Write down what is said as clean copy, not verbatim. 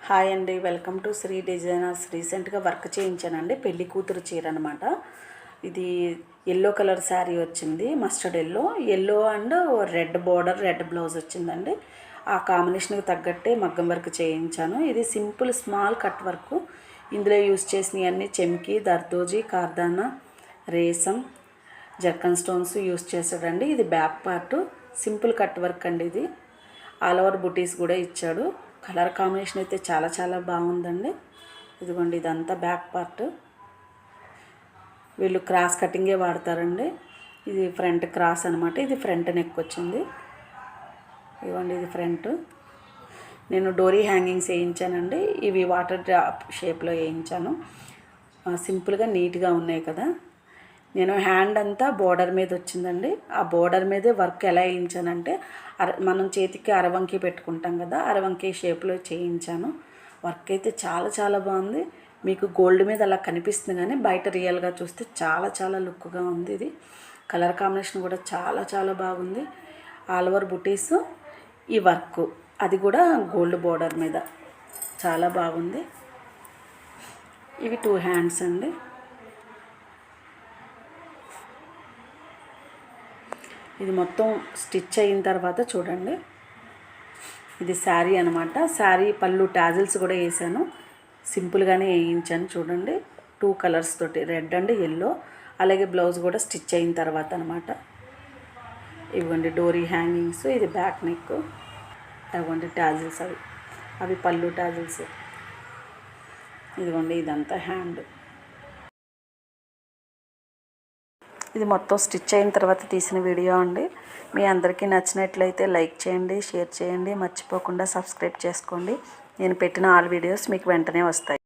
Hi అండి, welcome to Shri designers. రీసెంట్గా work చేయించానండి, పెళ్లి కూతురు చీర అనమాట. ఇది ఎల్లో కలర్ శారీ వచ్చింది, mustard yellow and red border, red blouse వచ్చిందండి. ఆ కాంబినేషన్కి తగ్గట్టే మగ్గం వర్క్ చేయించాను. ఇది సింపుల్ స్మాల్ కట్ వర్క్. ఇందులో యూస్ చేసినవి అన్నీ చెమ్కి, దర్దోజీ, కార్దానా, రేసం, జర్కన్ స్టోన్స్ యూస్ చేశాడండి. ఇది back part simple cut work అండి. ఇది ఆల్ ఓవర్ బుటీస్ కూడా ఇచ్చాడు. కలర్ కాంబినేషన్ అయితే చాలా చాలా బాగుందండి. ఇదిగోండి, ఇదంతా బ్యాక్ పార్ట్. వీళ్ళు క్రాస్ కటింగే వాడతారండి. ఇది ఫ్రంట్ క్రాస్ అనమాట. ఇది ఫ్రంట్ నెక్ వచ్చింది. ఇదిగోండి, ఇది ఫ్రంట్. నేను డోరీ హ్యాంగింగ్స్ వేయించానండి. ఇవి వాటర్ డ్రాప్ షేప్లో వేయించాను. సింపుల్గా నీట్గా ఉన్నాయి కదా. నేను హ్యాండ్ అంతా బోర్డర్ మీద వచ్చిందండి. ఆ బోర్డర్ మీదే వర్క్ ఎలా వేయించానంటే, మనం చేతికి అరవంకి పెట్టుకుంటాం కదా, అరవంకి షేప్లో చేయించాను. వర్క్ అయితే చాలా చాలా బాగుంది. మీకు గోల్డ్ మీద అలా కనిపిస్తుంది, కానీ బయట రియల్గా చూస్తే చాలా చాలా లుక్గా ఉంది. ఇది కలర్ కాంబినేషన్ కూడా చాలా చాలా బాగుంది. ఆల్ ఓవర్ బుటీస్, ఈ వర్క్ అది కూడా గోల్డ్ బోర్డర్ మీద చాలా బాగుంది. ఇవి 2 హ్యాండ్స్ అండి. ఇది మొత్తం స్టిచ్ అయిన తర్వాత చూడండి, ఇది శారీ అనమాట. శారీ పళ్ళు టాజిల్స్ కూడా వేసాను, సింపుల్గానే వేయించాను. చూడండి, 2 కలర్స్ తోటి, రెడ్ అండ్ ఎల్లో. అలాగే బ్లౌజ్ కూడా స్టిచ్ అయిన తర్వాత అనమాట. ఇవ్వండి డోరీ హ్యాంగింగ్స్, ఇది బ్యాక్ నెక్. ఇవ్వండి టాజిల్స్, అవి పళ్ళు టాజిల్స్. ఇదిగోండి, ఇదంతా హ్యాండ్. ఇది మొత్తం స్టిచ్ అయిన తర్వాత తీసిన వీడియో అండి. మీ అందరికీ నచ్చినట్లయితే లైక్ చేయండి, షేర్ చేయండి, మర్చిపోకుండా సబ్స్క్రైబ్ చేసుకోండి. నేను పెట్టిన ఆల్ వీడియోస్ మీకు వెంటనే వస్తాయి.